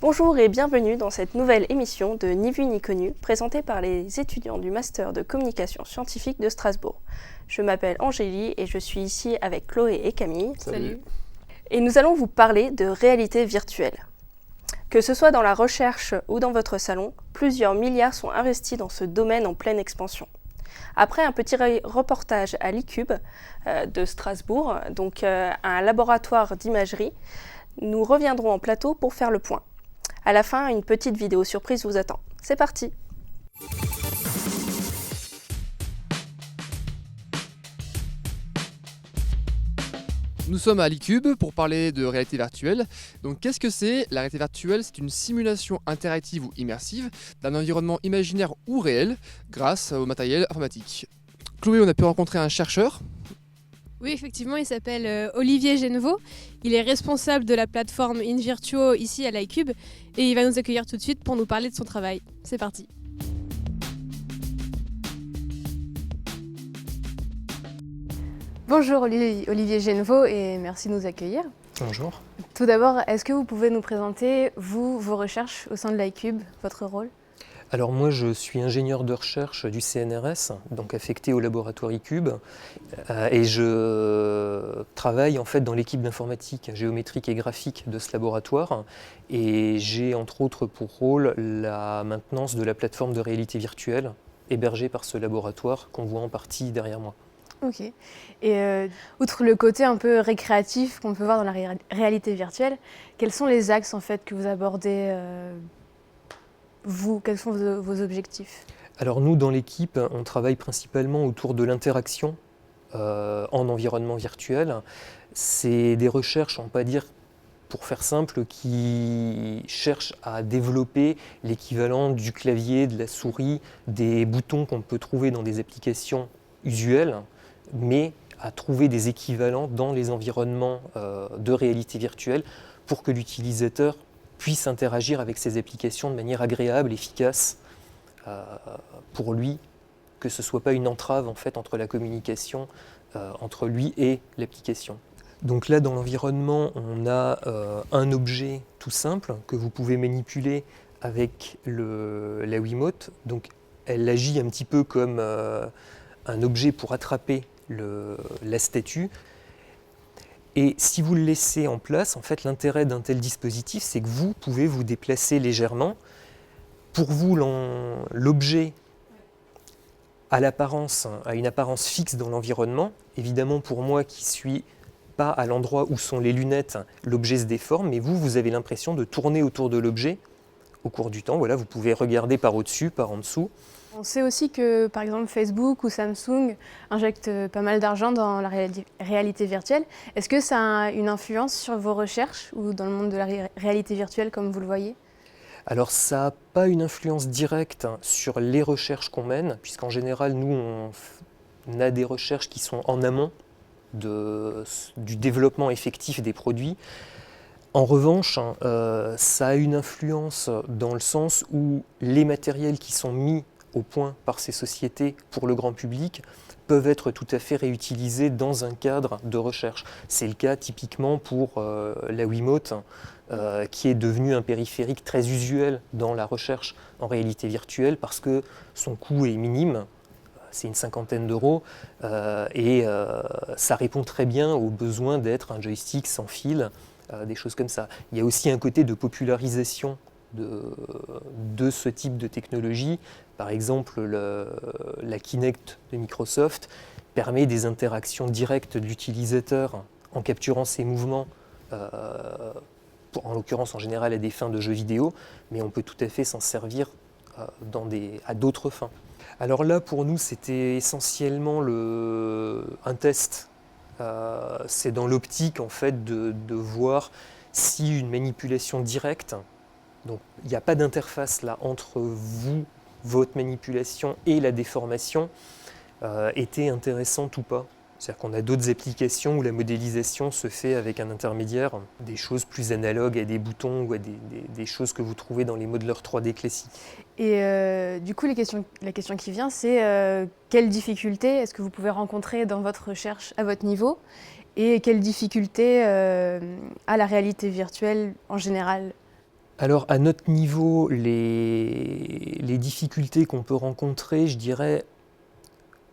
Bonjour et bienvenue dans cette nouvelle émission de Ni vu ni connu, présentée par les étudiants du Master de Communication Scientifique de Strasbourg. Je m'appelle Angélie et je suis ici avec Chloé et Camille. Salut. Et nous allons vous parler de réalité virtuelle. Que ce soit dans la recherche ou dans votre salon, plusieurs milliards sont investis dans ce domaine en pleine expansion. Après un petit reportage à l'ICUB de Strasbourg, donc un laboratoire d'imagerie, nous reviendrons en plateau pour faire le point. À la fin, une petite vidéo surprise vous attend. C'est parti! Nous sommes à l'ICUB pour parler de réalité virtuelle. Donc qu'est-ce que c'est? La réalité virtuelle, c'est une simulation interactive ou immersive d'un environnement imaginaire ou réel grâce au matériel informatique. Chloé, on a pu rencontrer un chercheur. Oui, effectivement, il s'appelle Olivier Genevot. Il est responsable de la plateforme InVirtuo ici à l'ICUB et il va nous accueillir tout de suite pour nous parler de son travail. C'est parti. Bonjour Olivier Genevot et merci de nous accueillir. Bonjour. Tout d'abord, est-ce que vous pouvez nous présenter, vos recherches au sein de l'ICUB, votre rôle ? Alors moi je suis ingénieur de recherche du CNRS, donc affecté au laboratoire ICUB, et je travaille en fait dans l'équipe d'informatique géométrique et graphique de ce laboratoire, et j'ai entre autres pour rôle la maintenance de la plateforme de réalité virtuelle hébergée par ce laboratoire qu'on voit en partie derrière moi. Ok. Et outre le côté un peu récréatif qu'on peut voir dans la réalité virtuelle, quels sont les axes en fait que vous abordez quels sont vos objectifs? Alors nous, dans l'équipe, on travaille principalement autour de l'interaction en environnement virtuel. C'est des recherches, on peut dire, pour faire simple, qui cherchent à développer l'équivalent du clavier, de la souris, des boutons qu'on peut trouver dans des applications usuelles, mais à trouver des équivalents dans les environnements de réalité virtuelle pour que l'utilisateur puisse interagir avec ces applications de manière agréable, efficace pour lui, que ce ne soit pas une entrave en fait, entre la communication entre lui et l'application. Donc là, dans l'environnement, on a un objet tout simple que vous pouvez manipuler avec la Wiimote. Donc elle agit un petit peu comme un objet pour attraper la statue. Et si vous le laissez en place, en fait, l'intérêt d'un tel dispositif, c'est que vous pouvez vous déplacer légèrement. Pour vous, l'objet a une apparence fixe dans l'environnement. Évidemment, pour moi qui suis pas à l'endroit où sont les lunettes, l'objet se déforme, mais vous avez l'impression de tourner autour de l'objet au cours du temps. Voilà, vous pouvez regarder par au-dessus, par en dessous. On sait aussi que, par exemple, Facebook ou Samsung injectent pas mal d'argent dans la réalité virtuelle. Est-ce que ça a une influence sur vos recherches ou dans le monde de la réalité virtuelle, comme vous le voyez? Alors ça n'a pas une influence directe sur les recherches qu'on mène, puisqu'en général, nous, on a des recherches qui sont en amont du développement effectif des produits. En revanche, ça a une influence dans le sens où les matériels qui sont mis au point par ces sociétés pour le grand public peuvent être tout à fait réutilisés dans un cadre de recherche. C'est le cas typiquement pour la Wiimote, qui est devenue un périphérique très usuel dans la recherche en réalité virtuelle parce que son coût est minime, c'est une cinquantaine d'euros, et ça répond très bien aux besoins d'être un joystick sans fil, des choses comme ça. Il y a aussi un côté de popularisation de ce type de technologie. Par exemple, la Kinect de Microsoft permet des interactions directes de l'utilisateur en capturant ses mouvements, en l'occurrence en général à des fins de jeux vidéo, mais on peut tout à fait s'en servir à d'autres fins. Alors là, pour nous, c'était essentiellement un test. C'est dans l'optique en fait de voir si une manipulation directe, donc il n'y a pas d'interface là entre vous, votre manipulation et la déformation, était intéressante ou pas. C'est-à-dire qu'on a d'autres applications où la modélisation se fait avec un intermédiaire, des choses plus analogues à des boutons ou à des choses que vous trouvez dans les modeleurs 3D classiques. Et du coup, la question qui vient, c'est quelles difficultés est-ce que vous pouvez rencontrer dans votre recherche à votre niveau et quelles difficultés a la réalité virtuelle en général? Alors à notre niveau, les difficultés qu'on peut rencontrer, je dirais,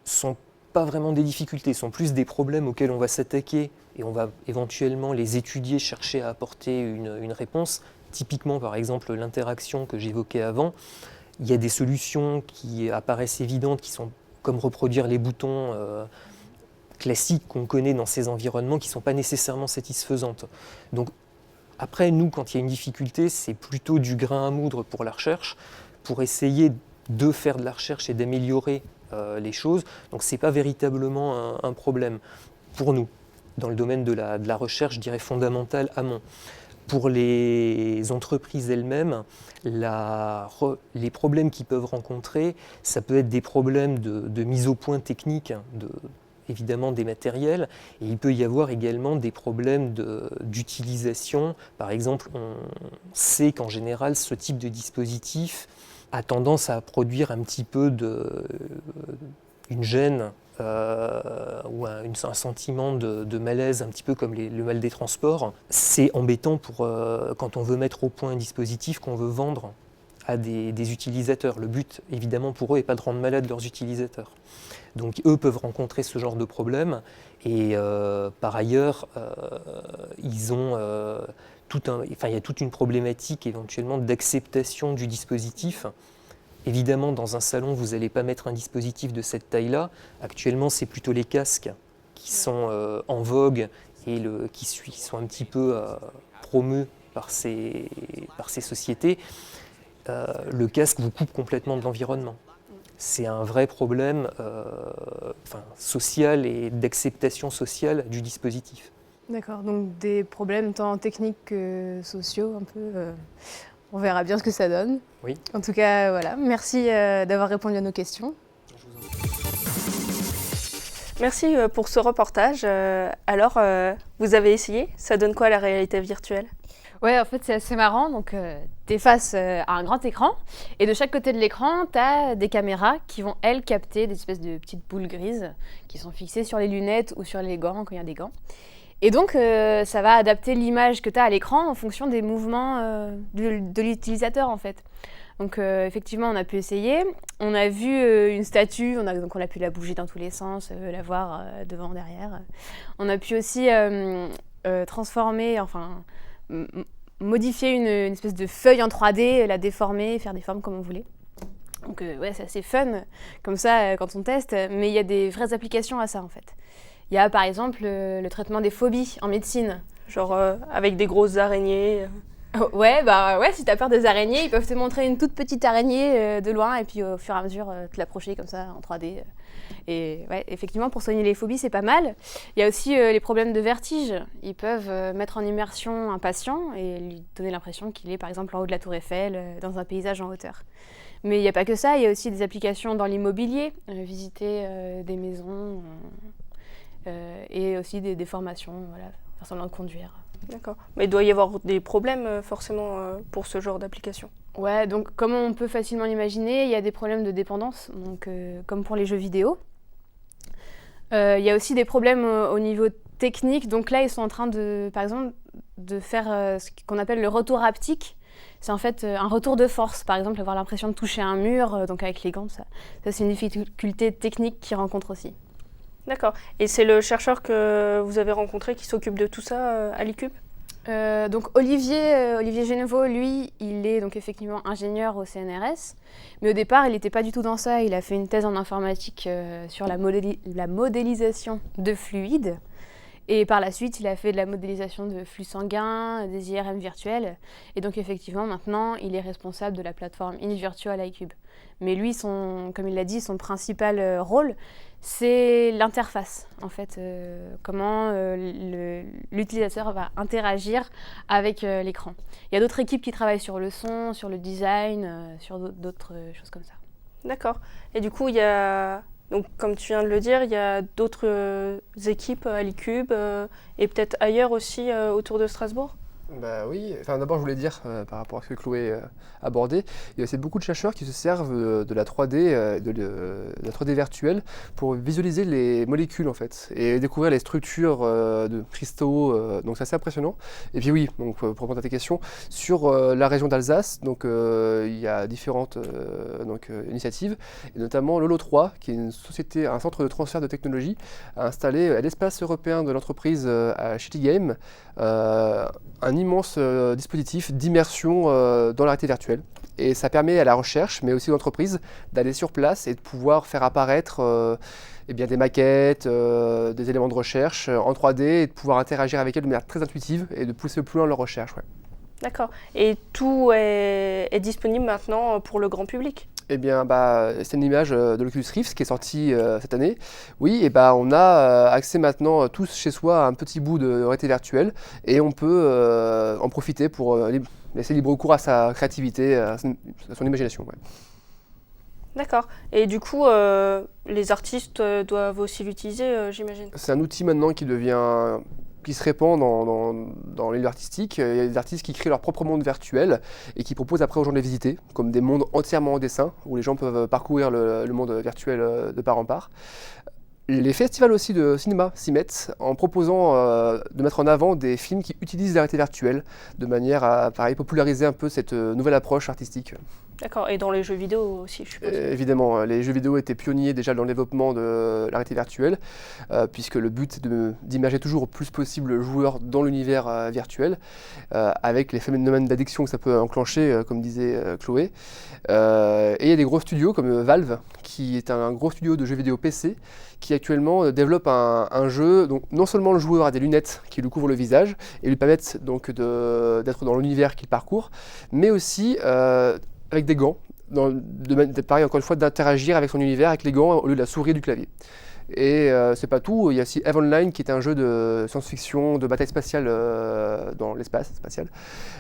sont pas vraiment des difficultés, sont plus des problèmes auxquels on va s'attaquer et on va éventuellement les étudier, chercher à apporter une réponse. Typiquement, par exemple, l'interaction que j'évoquais avant, il y a des solutions qui apparaissent évidentes, qui sont comme reproduire les boutons classiques qu'on connaît dans ces environnements, qui ne sont pas nécessairement satisfaisantes. Donc après, nous, quand il y a une difficulté, c'est plutôt du grain à moudre pour la recherche, pour essayer de faire de la recherche et d'améliorer les choses. Donc ce n'est pas véritablement un problème pour nous, dans le domaine de la recherche, je dirais fondamentale amont. Pour les entreprises elles-mêmes, les problèmes qu'ils peuvent rencontrer, ça peut être des problèmes de mise au point technique, évidemment des matériels, et il peut y avoir également des problèmes d'utilisation. Par exemple, on sait qu'en général, ce type de dispositif a tendance à produire un petit peu une gêne ou un sentiment de malaise, un petit peu comme le mal des transports. C'est embêtant quand on veut mettre au point un dispositif qu'on veut vendre à des utilisateurs. Le but, évidemment, pour eux, n'est pas de rendre malades leurs utilisateurs. Donc eux peuvent rencontrer ce genre de problème et par ailleurs, ils ont il y a toute une problématique éventuellement d'acceptation du dispositif. Évidemment, dans un salon, vous n'allez pas mettre un dispositif de cette taille-là. Actuellement, c'est plutôt les casques qui sont en vogue et qui sont un petit peu promus par ces sociétés. Le casque vous coupe complètement de l'environnement. C'est un vrai problème social et d'acceptation sociale du dispositif. D'accord, donc des problèmes tant techniques que sociaux, un peu. On verra bien ce que ça donne. Oui. En tout cas, voilà. Merci d'avoir répondu à nos questions. Merci pour ce reportage. Alors, vous avez essayé? Ça donne quoi la réalité virtuelle? Ouais, en fait, c'est assez marrant. Donc, tu es face à un grand écran et de chaque côté de l'écran, tu as des caméras qui vont, elles, capter des espèces de petites boules grises qui sont fixées sur les lunettes ou sur les gants quand il y a des gants. Et donc, ça va adapter l'image que tu as à l'écran en fonction des mouvements de l'utilisateur, en fait. Donc, effectivement, on a pu essayer. On a vu une statue, donc on a pu la bouger dans tous les sens, la voir devant, derrière. On a pu aussi transformer, modifier une espèce de feuille en 3D, la déformer, faire des formes comme on voulait. Donc, ouais, c'est assez fun, comme ça, quand on teste. Mais il y a des vraies applications à ça, en fait. Il y a par exemple le traitement des phobies en médecine. Genre avec des grosses araignées. Ouais, si t'as peur des araignées, ils peuvent te montrer une toute petite araignée de loin et puis au fur et à mesure te l'approcher comme ça en 3D. Et ouais, effectivement, pour soigner les phobies, c'est pas mal. Il y a aussi les problèmes de vertige. Ils peuvent mettre en immersion un patient et lui donner l'impression qu'il est par exemple en haut de la tour Eiffel, dans un paysage en hauteur. Mais il n'y a pas que ça, il y a aussi des applications dans l'immobilier, visiter des maisons... et aussi des formations, voilà, faire semblant de conduire. D'accord. Mais il doit y avoir des problèmes forcément pour ce genre d'application. Ouais, donc comme on peut facilement l'imaginer, il y a des problèmes de dépendance, donc, comme pour les jeux vidéo. Il y a aussi des problèmes au niveau technique, donc là ils sont en train par exemple, de faire ce qu'on appelle le retour haptique. C'est en fait un retour de force, par exemple avoir l'impression de toucher un mur, donc avec les gants, ça c'est une difficulté technique qu'ils rencontrent aussi. D'accord. Et c'est le chercheur que vous avez rencontré qui s'occupe de tout ça à l'ICUB? Donc Olivier Génevaux, lui, il est donc effectivement ingénieur au CNRS, mais au départ, il n'était pas du tout dans ça. Il a fait une thèse en informatique sur la modélisation de fluides. Et par la suite, il a fait de la modélisation de flux sanguins, des IRM virtuels. Et donc effectivement, maintenant, il est responsable de la plateforme InVirtual iCube. Mais lui, comme il l'a dit, son principal rôle, c'est l'interface, en fait. Comment l'utilisateur va interagir avec l'écran. Il y a d'autres équipes qui travaillent sur le son, sur le design, sur d'autres choses comme ça. D'accord. Et du coup, il y a... Donc, comme tu viens de le dire, il y a d'autres équipes à l'ICUB et peut-être ailleurs aussi autour de Strasbourg? Bah oui, enfin d'abord je voulais dire par rapport à ce que Chloé abordait, il y a aussi beaucoup de chercheurs qui se servent de la 3D, de la 3D virtuelle pour visualiser les molécules en fait et découvrir les structures de cristaux, donc c'est assez impressionnant. Et puis oui, donc pour répondre à tes questions, sur la région d'Alsace, donc il y a différentes initiatives, et notamment Lolo 3, qui est une société, un centre de transfert de technologie, a installé à l'espace européen de l'entreprise à Shitty Game un immense dispositif d'immersion dans la réalité virtuelle. Et ça permet à la recherche, mais aussi aux entreprises, d'aller sur place et de pouvoir faire apparaître des maquettes, des éléments de recherche en 3D et de pouvoir interagir avec elles de manière très intuitive et de pousser plus loin leur recherche. Ouais. D'accord. Et tout est disponible maintenant pour le grand public? Eh bien, c'est une image de l'Oculus Rift qui est sortie cette année. Oui, et on a accès maintenant tous chez soi à un petit bout de réalité virtuelle et on peut en profiter pour laisser libre cours à sa créativité, à son imagination. Ouais. D'accord. Et du coup, les artistes doivent aussi l'utiliser, j'imagine? C'est un outil maintenant qui se répand dans l'univers artistique. Il y a des artistes qui créent leur propre monde virtuel et qui proposent après aux gens de les visiter, comme des mondes entièrement en dessin, où les gens peuvent parcourir le monde virtuel de part en part. Les festivals aussi de cinéma s'y mettent en proposant de mettre en avant des films qui utilisent la réalité virtuelle de manière à populariser un peu cette nouvelle approche artistique. D'accord, et dans les jeux vidéo aussi, je suppose. Évidemment, les jeux vidéo étaient pionniers déjà dans le développement de la réalité virtuelle, puisque le but c'est d'immerger toujours au plus possible le joueur dans l'univers virtuel, avec les phénomènes d'addiction que ça peut enclencher, comme disait Chloé. Et il y a des gros studios comme Valve, qui est un gros studio de jeux vidéo PC, qui actuellement développe un jeu, donc non seulement le joueur a des lunettes qui lui couvrent le visage et lui permettent donc d'être dans l'univers qu'il parcourt, mais aussi avec des gants, pareil encore une fois d'interagir avec son univers avec les gants au lieu de la souris et du clavier. Et c'est pas tout, il y a aussi EVE Online qui est un jeu de science-fiction, de bataille spatiale dans l'espace spatial,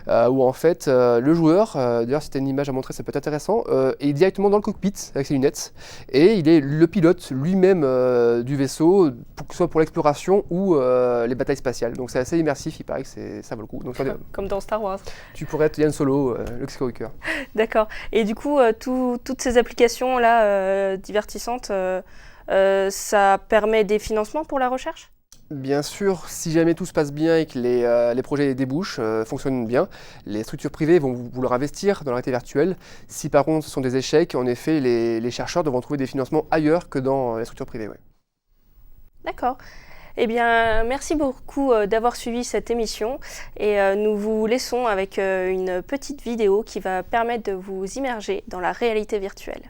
où en fait le joueur, d'ailleurs si tu as une image à montrer ça peut être intéressant, est directement dans le cockpit avec ses lunettes et il est le pilote lui-même du vaisseau, que ce soit pour l'exploration ou les batailles spatiales. Donc c'est assez immersif, il paraît que ça vaut le coup. Donc, comme dans Star Wars. Tu pourrais être Yann Solo, Luke Skywalker. D'accord. Et du coup, toutes ces applications-là divertissantes, ça permet des financements pour la recherche? Bien sûr, si jamais tout se passe bien et que les projets débouchent, fonctionnent bien, les structures privées vont vouloir investir dans la réalité virtuelle. Si par contre ce sont des échecs, en effet, les chercheurs devront trouver des financements ailleurs que dans les structures privées. Ouais. D'accord. Eh bien, merci beaucoup d'avoir suivi cette émission et nous vous laissons avec une petite vidéo qui va permettre de vous immerger dans la réalité virtuelle.